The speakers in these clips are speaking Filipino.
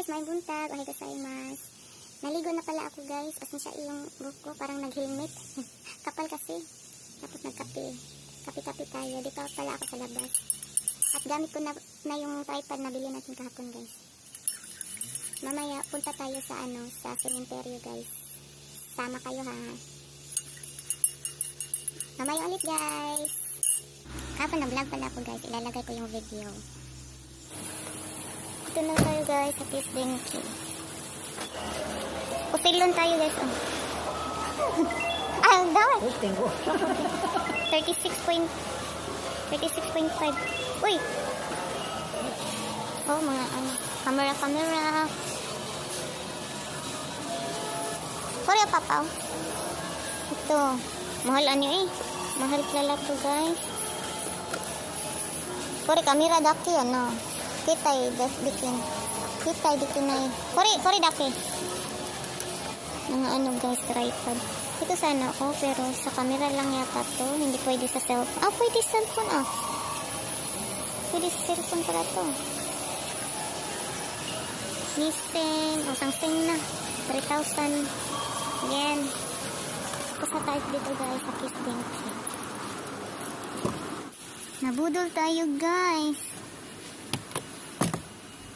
guys, may buntag. Ohay gozaimasu. Naligo na pala ako guys. Pasensya yung buhok ko, parang nag-helmet. Kapal kasi. Tapos nagkape. Kape-kape tayo. Di pa pala ako sa labas. At gamit ko na yung tripod na bili natin kahapon guys. Mamaya punta tayo sa sa cementerio guys. Sama kayo ha. Mamaya ulit guys. Kapag na-vlog pala ako guys, ilalagay ko yung video. Ito na tayo guys sa Kiss Denki. Usilon tayo guys. Ay, ang dawal. 36.5. Uy! Oh, mga camera. Korea papaw. Ito. Mahal mahal pala to guys. Kore kamera daki Kitay dikin ay. Kore daki. Mga guys, tripod. Ito sana ako pero sa camera lang yata to. Hindi pwede sa cellphone. Pwede sa cellphone Pwede sa cellphone pala to. Missing. Sangsing na. 3,000 yen. Tapos na tayo dito guys sa Kiss Denki. Nabudol tayo guys.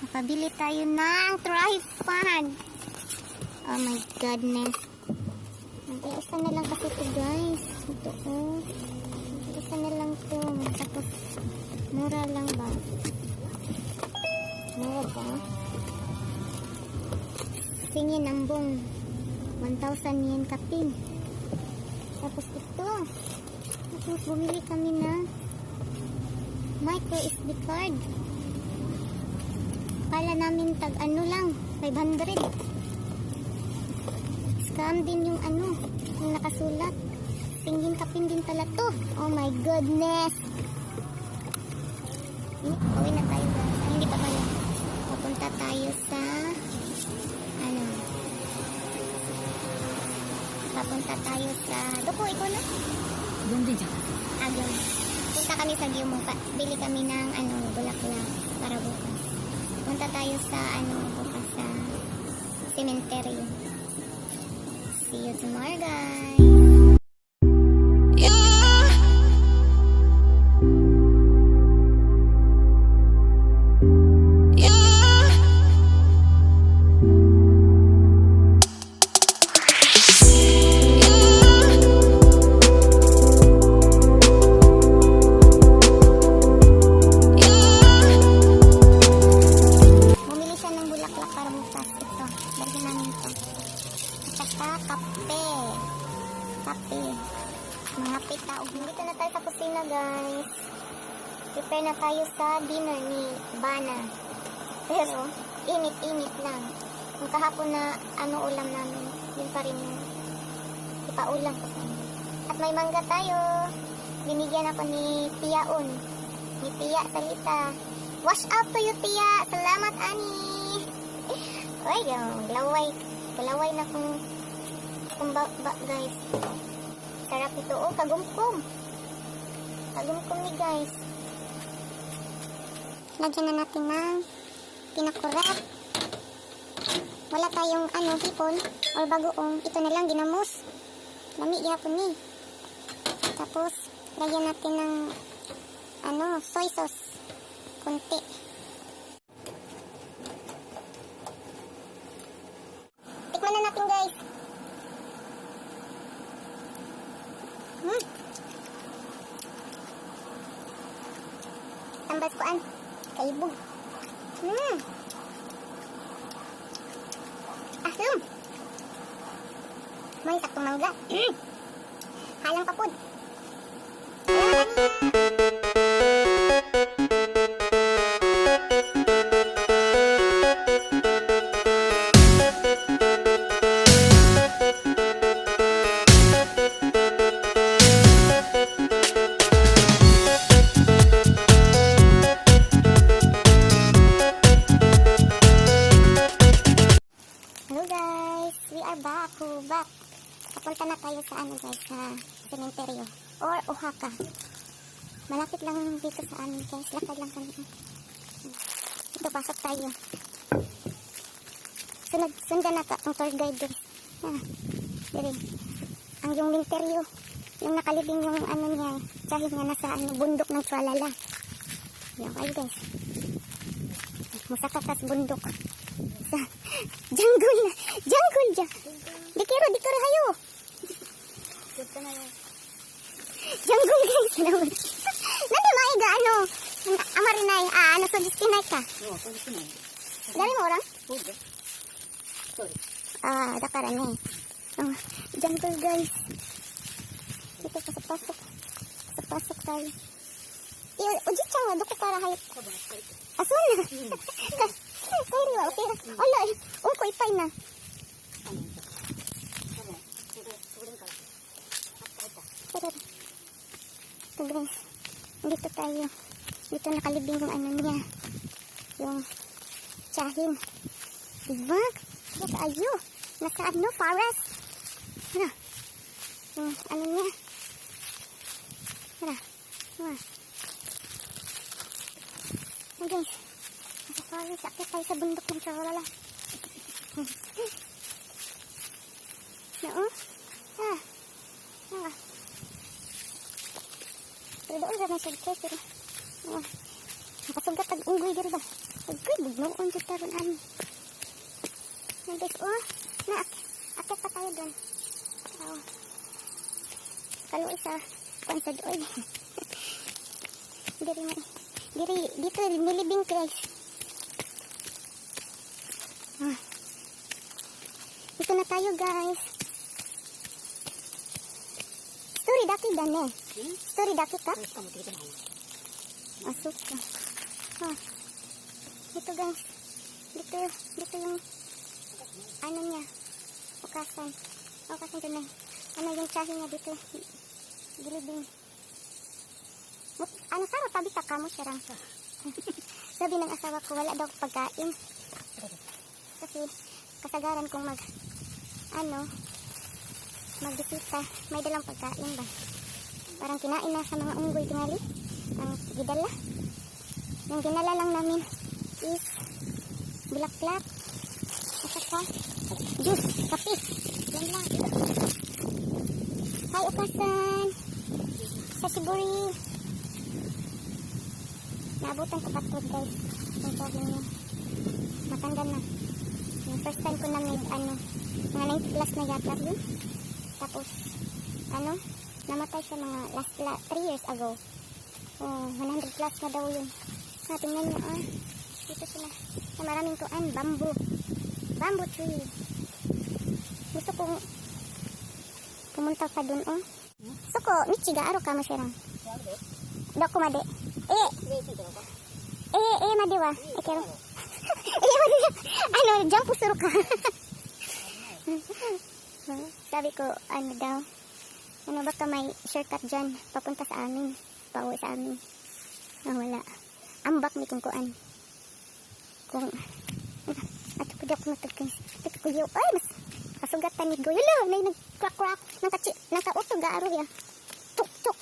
Nakabili tayo ng tripod. Oh my goodness. Isa na lang kasi ito guys. Ito isa na lang to. Tapos mura lang ba? Mura ba? Singin ang bong 1,000 yen kapin. Tapos ito. Tapos bumili kami na micro SD card. Kala namin tag lang 500. Scam din yung yung nakasulat. Singin kapin din pala to. Oh my goodness. Uwi na tayo guys. Hindi pa pala. Papunta tayo sa papunta tayo sa Doko, ikaw na? Doon din siya. Punta kami sa Gyumon. Bili kami ng bulaklak para bukas. Punta tayo sa bukas sa cementerio. See you tomorrow guys. Mga pita. Dito na tayo sa kusina guys. Prepare na tayo sa dinner ni Bana. Pero init lang. Kung kahapon na ulam namin, yun pa rin yung ipaulam ko sa inyo. At may mangga tayo. Binigyan ako ni Tiaon. Ni Tia Salita. Wash up to you Tia. Salamat Ani. Uy, yung Laway na kung guys. Sarap ito. Kagumkum ni guys. Lagyan na natin ng pinakurap. Wala tayong hipon or bagoong. Ito na lang ginamos. Lami yapon ni. Tapos lagyan natin ng soy sauce. Kunti. Tikman na natin guys. Tambas koan. Kaibog. Asam. May saktong mangga. Halang kapod. Back. Papunta na tayo sa guys, sa cementerio or Oaxaca. Malapit lang dito sa amin guys. Lakad lang kami. Ito, pasok tayo. sundan na ang tour guide guys. Diri. Ang yung minteryo, yung nakalibing yung ano niya, tsahin nga nasa bundok ng Tralala. Yan kayo guys. Musaka kas bundok. Sa jungle na. Jungle dyan. Dikiro hayo. Jungle guys. Nandi maiga ano. Amarinay. Ano so distinay ka? Oo, distinay. Dari mo orang? Sorry. Dakaran eh. Jungle guys. Dito pasok-pasok. Pasok tayo. Ujit siya nga. Doko para hayop. Aswan na. Kaya riwa. Okay. Ala, ko ipay na. Ito guys. Dito tayo. Dito nakalibing yung ano niya. Yung tsahin. Diba? Dito ayo. Nasa ano, forest. Ano? Yung ano niya. Ano? Ano guys. Nasa forest. Akit tayo sa bundok ng Tralala. No? Pero doon ka na siya pero nakasugat ag-unggoy dito ba? Unggoy, bugnoon dito taron ani. Yan guys, akit pa tayo doon. Kaluoy sa konsad oil. Dito nilibing guys. Dito na tayo guys. Story daki dan eh. Story daki ka? Masuk ka. Dito guys. Dito yung ano niya. Ukasan doon eh. Ano yung tsahin niya dito. Gilibing. Ano saro tabi ka kamo siya lang. Sabi ng asawa ko wala daw pagkain. Kasi kasagaran kong magbisita, may dalang pagkain ba? Parang kinain na sa mga unggoy tingali. Ang gidala. Yung ginala lang namin is bulaklak. At saka juice, kape. Yan lang. Hi, ukasan. Sa Siburi. Naabutan ko patod guys. Yung sabi niya. Matanda na. Yung first time ko na mga 90 plus na yata yun. Tapos, namatay siya mga last 3 years ago. 100 plus na daw yun. Tingnan nyo, dito sila. Na maraming kuan, bamboo tree. Gusto kong pumunta pa dun, Gusto ko, michiga, aro ka masyarang. Doko made. Madiwa. Kero. Madiwa. Jump usuro ka. Sabi ko, daw. Baka may shortcut dyan. Papunta sa amin. Pauwi sa amin. Wala. Ambak ni kung kuan. Ato ko daw kumatagkan. Ato ko daw. Mas kasugatan ni Goy. Hello, may nag-crack-crack. Naka-utog gaaro ya. Tuk-tuk.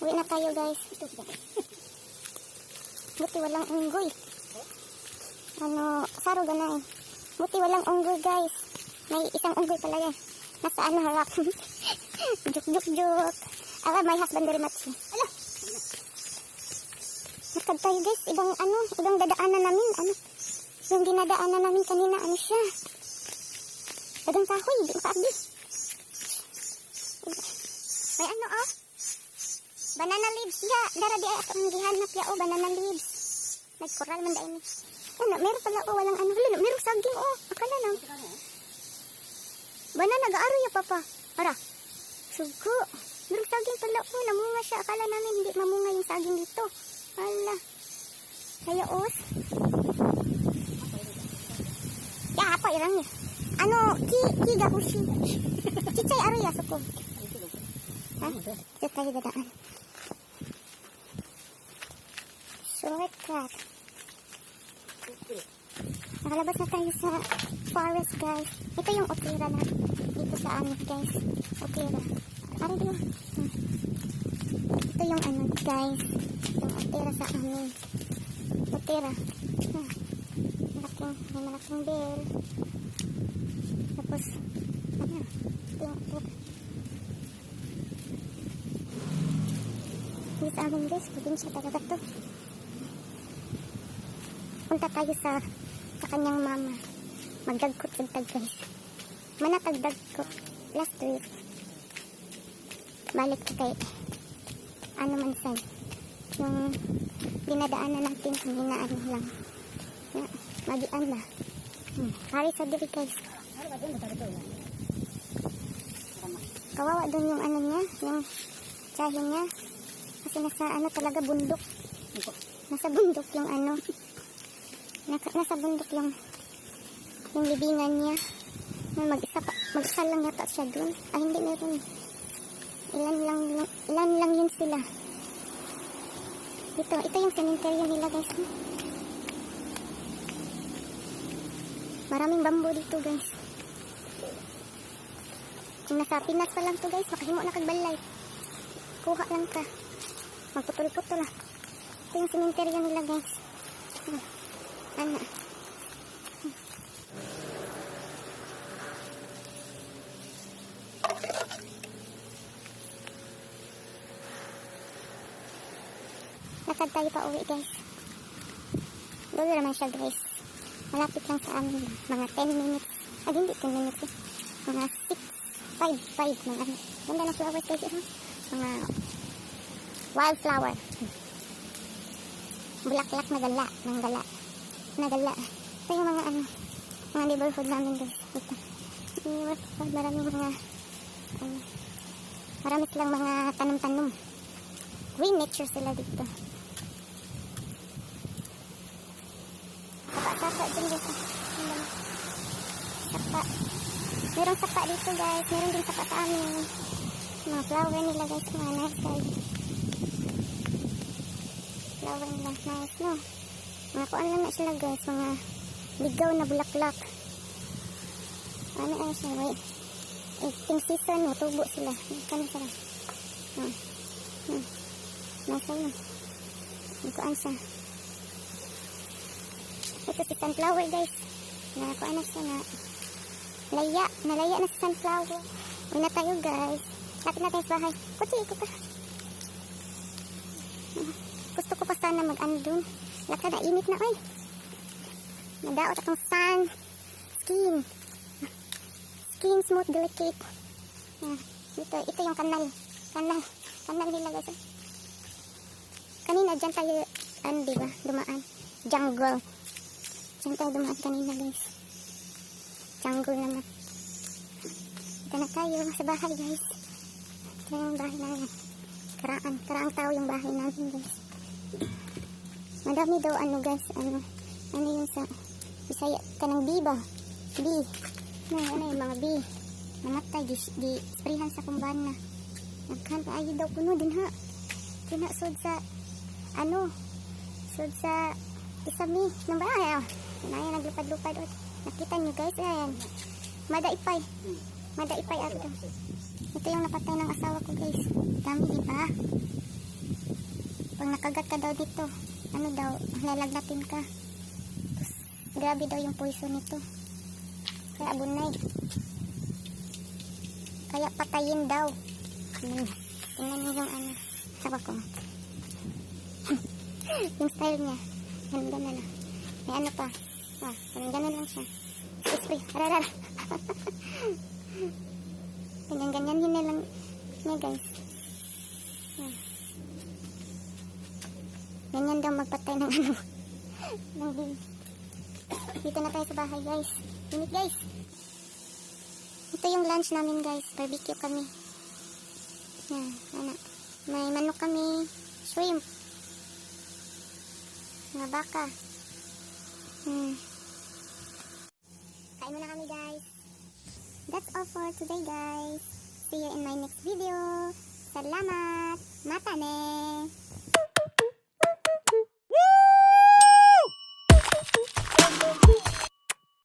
Uwi na tayo guys. Buti walang unggoy. Saro ganay. Buti walang unggoy guys. May isang unggoy pala yan. Nasa harap. Juk. May husband very much. Ala. Nakad tayo guys. Ibang dadaanan namin. Yung dinadaanan namin kanina, siya. Dagang kahoy, di makaabdi. May banana leaves ya. Dara di ato ang gihanap ya banana leaves. Nagkoral man dai ni. Meron pala walang meron saging akala lang. Banana gaaro ya papa. Ara. Sugo. Meron saging pala namunga siya. Akala namin hindi mamunga yung saging dito. Hala. Kaya Ya apa irang ni? Ki gahushi. Cicay aro ya suko. Dito tayo dadaan. Shortcut. Nakalabas na tayo sa forest, guys. Ito yung otira na dito sa amin, guys. Otira. Parang dito. Ito yung ano, guys. Yung otira sa amin. Otira. May malaking bell. Tapos, ano? Ito yung otira. Hindi sa amin, guys. Probinsya talaga to. Punta tayo sa kanyang mama. Magdagkot-dagdag, guys. Manatagdagkot. Last week. Balik ko kay ano man san. Yung dinadaanan natin kanina ano lang. Na, magian na. Hari sa diri, guys. Kawawa dun yung ano niya. Yung tsahin niya. Kasi nasa ano talaga bundok. Nasa bundok yung ano. Nasa bundok yung libingan niya. Mag-isa lang yata siya dun. Ay, hindi meron. Ilan lang yun sila. Ito yung cemetery nila, guys. Maraming bamboo dito, guys. Kung nasa Pinas pa lang to, guys, makahimo na kagbalay. Kuha lang ka. Magputol-putol lah. Ito yung cemetery nila, guys. Ano? Lakad tayo pa uwi, guys. Doon naman siya, guys. Malapit lang sa amin. Mga 10 minutes. Ah, hindi 10 minutes. Mga 5. Mga ano. Ganda na flowers, guys. Mga wildflower. Bulaklak na gala. Nagala. Ito yung mga ano. Mga neighborhood namin, guys. Ito. Maraming mga marami silang mga tanong-tanong. Green nature sila dito. Sapa dyan, guys. Sapa. Merong sapa dito, guys. Meron din sapa sa amin. Mga flower nila, guys. Mga nice, guys. Flower nila. Nice, no? Mga kuan lang na sila, guys. Mga ligaw na bulaklak. Ano siya, wait. Ting season, no? Tubo sila. Kano sila? Nasa yun. Kuan siya. Ito si sunflower, guys. Kuan na siya na nalaya na si sunflower. Uwi na tayo, guys. Lapit natin sa bahay. Kutsi, ito ka. Gusto ko pa sana mag-ano dun. Lakad na init na, oy. Nadaot akong skin smooth, delicate. Ito yung kanal nila, guys. Kanina dyan tayo diba, dumaan jungle. Dyan tayo dumaan kanina, guys. Jungle naman. Ito na tayo sa bahay, guys. Ito yung bahay namin. Karaang tao yung bahay namin, guys. Madami daw guys, ano yun sa Bisaya, kanang bee ba? Bee. Ano yung mga bee. Namatay, di sprayhan sa kumbana. Nagkanta ayo daw kuno din ha. Kinasod sa sod sa isami ng bahay. Naya naglupad-lupad. Nakita nyo, guys, ayan. Madaipay ato. Ito yung napatay ng asawa ko, guys. Dami, diba? Pag nakagat ka daw dito, ano daw, lalagnatin ka. Tapos, grabe daw yung poison nito. Kaya abunay. Kaya patayin daw. Tingnan nyo yung sawa ko. Yung style niya. Ganda na na. May ano pa. Ganyan lang siya. Spray. Ararara. Ganyan yun na lang niya, guys. Ganyan daw magpatay ng ng bee. Dito na tayo sa bahay, guys. Init, guys. Ito yung lunch namin, guys. Barbecue kami. Yan, may manok kami. Shrimp. Mga baka. Kain muna kami, guys. That's all for today, guys. See you in my next video. Salamat. Matane.